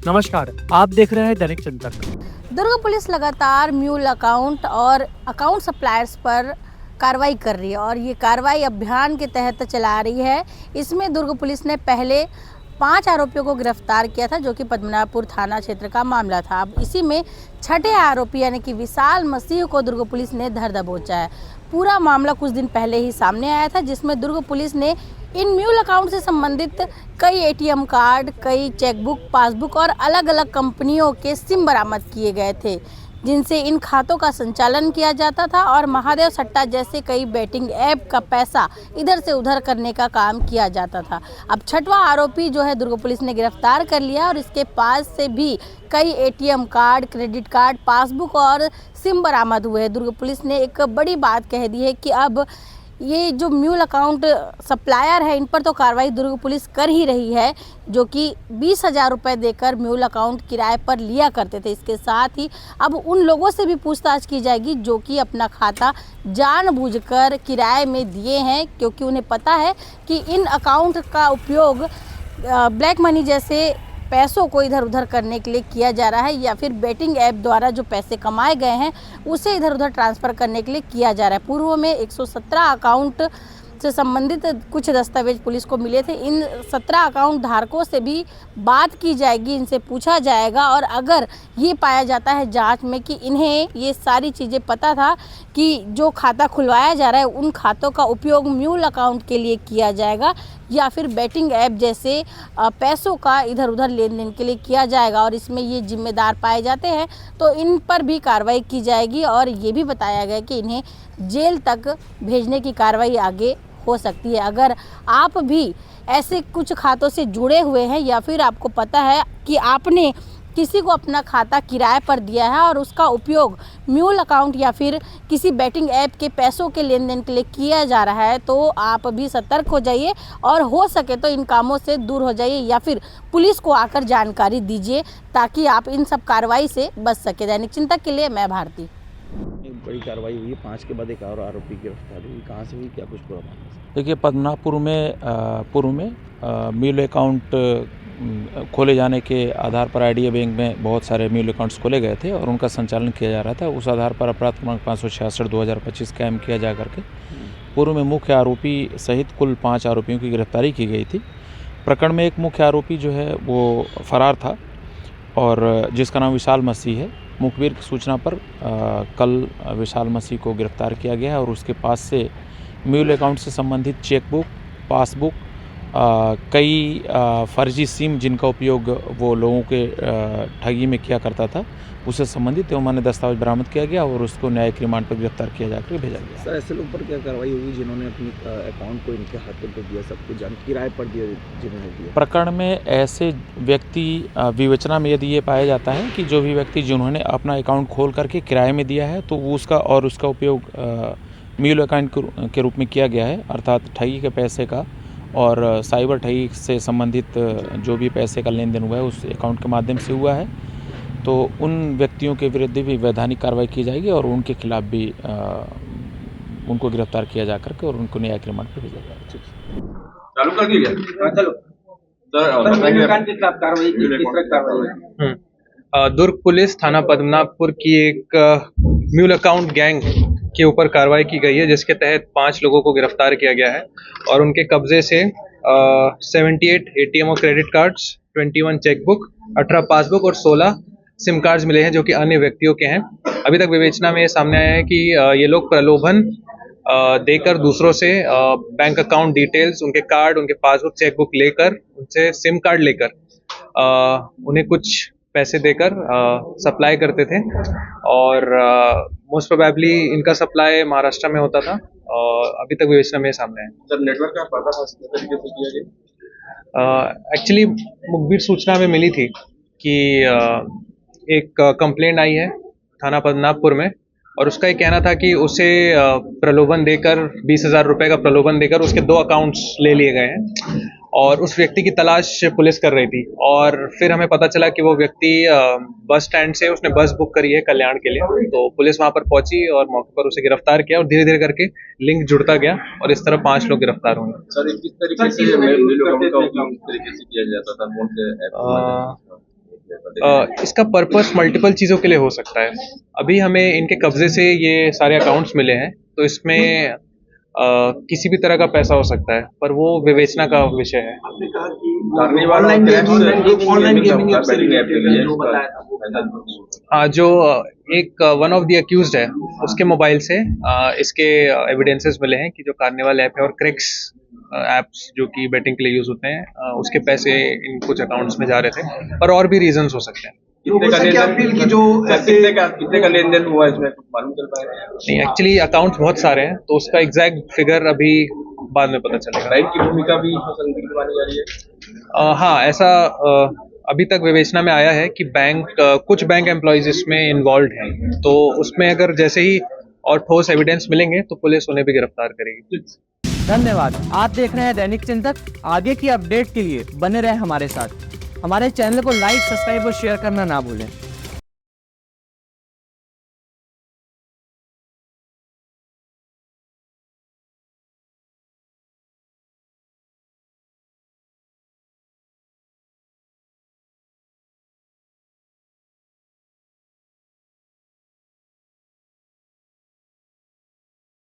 नमस्कार, आप देख रहे हैं दैनिक चिंतक। दुर्ग पुलिस लगातार म्यूल अकाउंट और अकाउंट सप्लायर्स पर कार्रवाई कर रही है और ये कार्रवाई अभियान के तहत चला रही है। इसमें दुर्ग पुलिस ने पहले 5 आरोपियों को गिरफ्तार किया था, जो कि पद्मनाभपुर थाना क्षेत्र का मामला था। अब इसी में छठे आरोपी यानी कि विशाल मसीह को दुर्ग पुलिस ने धर दबोचा है। पूरा मामला कुछ दिन पहले ही सामने आया था, जिसमें दुर्ग पुलिस ने इन म्यूल अकाउंट से संबंधित कई एटीएम कार्ड, कई चेकबुक, पासबुक और अलग अलग कंपनियों के सिम बरामद किए गए थे, जिनसे इन खातों का संचालन किया जाता था और महादेव सट्टा जैसे कई बैटिंग ऐप का पैसा इधर से उधर करने का काम किया जाता था। अब छठवां आरोपी जो है दुर्ग पुलिस ने गिरफ्तार कर लिया और इसके पास से भी कई ATM card, credit card, passbook और सिम बरामद हुए हैं। दुर्ग पुलिस ने एक बड़ी बात कह दी है कि अब ये जो म्यूल अकाउंट सप्लायर है, इन पर तो कार्रवाई दुर्ग पुलिस कर ही रही है, जो कि 20,000 रुपये देकर म्यूल अकाउंट किराए पर लिया करते थे। इसके साथ ही अब उन लोगों से भी पूछताछ की जाएगी जो कि अपना खाता जानबूझकर किराए में दिए हैं, क्योंकि उन्हें पता है कि इन अकाउंट का उपयोग ब्लैक मनी जैसे पैसों को इधर उधर करने के लिए किया जा रहा है, या फिर बेटिंग ऐप द्वारा जो पैसे कमाए गए हैं उसे इधर उधर ट्रांसफ़र करने के लिए किया जा रहा है। पूर्व में 117 अकाउंट से संबंधित कुछ दस्तावेज पुलिस को मिले थे। इन 17 अकाउंट धारकों से भी बात की जाएगी, इनसे पूछा जाएगा और अगर ये पाया जाता है जांच में कि इन्हें ये सारी चीज़ें पता था कि जो खाता खुलवाया जा रहा है उन खातों का उपयोग म्यूल अकाउंट के लिए किया जाएगा या फिर बैटिंग ऐप जैसे पैसों का इधर उधर लेन देन के लिए किया जाएगा और इसमें ये जिम्मेदार पाए जाते हैं तो इन पर भी कार्रवाई की जाएगी। और ये भी बताया गया कि इन्हें जेल तक भेजने की कार्रवाई आगे हो सकती है। अगर आप भी ऐसे कुछ खातों से जुड़े हुए हैं या फिर आपको पता है कि आपने किसी को अपना खाता किराए पर दिया है और उसका उपयोग म्यूल अकाउंट या फिर किसी बैटिंग ऐप के पैसों के लेन देन के लिए किया जा रहा है, तो आप भी सतर्क हो जाइए और हो सके तो इन कामों से दूर हो जाइए या फिर पुलिस को आकर जानकारी दीजिए, ताकि आप इन सब कार्रवाई से बच सके। दैनिक चिंतक के लिए मैं भारती। बड़ी कार्रवाई हुई है, 5 के बाद एक और आरोपी की गिरफ्तारी हुई। कहाँ से हुई, क्या कुछ पूरा मामला? देखिए, पद्मनाभपुर में पूर्व में म्यूल अकाउंट खोले जाने के आधार पर आईडीए बैंक में बहुत सारे म्यूल अकाउंट्स खोले गए थे और उनका संचालन किया जा रहा था। उस आधार पर अपराध क्रमांक 566/2025 कायम किया जा करके पूर्व में मुख्य आरोपी सहित कुल 5 आरोपियों की गिरफ्तारी की गई थी। प्रकरण में एक मुख्य आरोपी जो है वो फरार था और जिसका नाम विशाल मसीह है। मुखबिर की सूचना पर कल विशाल मसीह को गिरफ्तार किया गया है और उसके पास से म्यूल अकाउंट से संबंधित चेकबुक, पासबुक, कई फर्जी सिम जिनका उपयोग वो लोगों के ठगी में किया करता था, उससे संबंधित एवं दस्तावेज बरामद किया गया और उसको न्यायिक रिमांड पर गिरफ्तार किया जाकर भेजा गया। सर, ऐसे लोग पर क्या कार्रवाई हुई जिन्होंने अपनी अकाउंट को इनके हाथों पे दिया, सब कुछ किराए पर दिया जिन्होंने दिया? प्रकरण में ऐसे व्यक्ति विवेचना में यदि ये पाया जाता है कि जो भी व्यक्ति जिन्होंने अपना अकाउंट खोल करके किराए में दिया है तो वो उसका उपयोग म्यूल अकाउंट के रूप में किया गया है, अर्थात ठगी के पैसे का और साइबर ठगी से संबंधित जो भी पैसे का लेन देन हुआ है उस अकाउंट के माध्यम से हुआ है, तो उन व्यक्तियों के विरुद्ध भी वैधानिक कार्रवाई की जाएगी और उनके खिलाफ भी उनको गिरफ्तार किया जा करके और उनको न्यायिक रिमांड पर भेजा जाएगा। चालू कर दिया? चलो सर, दुर्ग पुलिस थाना पद्मनाभपुर की एक म्यूल अकाउंट गैंग के ऊपर कार्रवाई की गई है, जिसके तहत 5 लोगों को गिरफ्तार किया गया है और उनके कब्जे से 78 एटीएम और क्रेडिट कार्ड्स, 21 चेकबुक, 18 पासबुक और 16 सिम कार्ड्स मिले हैं जो कि अन्य व्यक्तियों के हैं। अभी तक विवेचना में ये सामने आया है कि ये लोग प्रलोभन देकर दूसरों से बैंक अकाउंट डिटेल्स, उनके कार्ड, उनके पासबुक, चेकबुक लेकर, उनसे सिम कार्ड लेकर उन्हें कुछ पैसे देकर सप्लाई करते थे और मोस्ट प्रोबेबली इनका सप्लाई महाराष्ट्र में होता था और अभी तक विवेचना में सामने है। सर, नेटवर्क का पर्दाफाश किस तरीके से किया गया? एक्चुअली मुखबिर सूचना में मिली थी कि एक कंप्लेंट आई है थाना पद्मनाभपुर में और उसका ये कहना था कि उसे प्रलोभन देकर 20,000 रुपये का प्रलोभन देकर उसके 2 अकाउंट्स ले लिए गए हैं और उस व्यक्ति की तलाश पुलिस कर रही थी और फिर हमें पता चला कि वो व्यक्ति बस स्टैंड से उसने बस बुक करी है कल्याण के लिए, तो पुलिस वहां पर पहुंची और मौके पर उसे गिरफ्तार किया और धीरे धीरे करके लिंक जुड़ता गया और इस तरह 5 लोग गिरफ्तार हुए। सर, किस तरीके से म्यूल अकाउंट का उपयोग किस तरीके से किया जाता था? इसका पर्पस मल्टीपल चीज़ों के लिए हो सकता है। अभी हमें इनके कब्जे से ये सारे अकाउंट्स मिले हैं, तो इसमें किसी भी तरह का पैसा हो सकता है, पर वो विवेचना का विषय है। ऑनलाइन गेमिंग ऐप से रिलेटेड है जो बताया था वो हाँ, जो एक वन ऑफ द अक्यूज्ड है, उसके मोबाइल से इसके एविडेंसेस मिले हैं कि जो कार्निवल ऐप है और क्रिक्स ऐप्स जो कि बेटिंग के लिए यूज होते हैं, उसके पैसे इन कुछ अकाउंट्स में जा रहे थे, पर और भी रीजंस हो सकते हैं। कितने का लेन देन हुआ इसमें कुछ मालूम चल पाया? नहीं, एक्चुअली अकाउंट्स बहुत सारे हैं, तो उसका एग्जैक्ट फिगर अभी बाद में पता चलेगा। बैंक की भूमिका भी संदिग्ध मानी जा रही है। हाँ, ऐसा अभी तक विवेचना में आया है कि कुछ बैंक एम्प्लॉयज इसमें इन्वॉल्व हैं, तो उसमें अगर जैसे ही और ठोस एविडेंस मिलेंगे तो पुलिस उन्हें भी गिरफ्तार करेगी। धन्यवाद। आप देख रहे हैं दैनिक चिंतक। आगे की अपडेट के लिए बने रहे हमारे साथ। हमारे चैनल को लाइक, सब्सक्राइब और शेयर करना ना भूलें।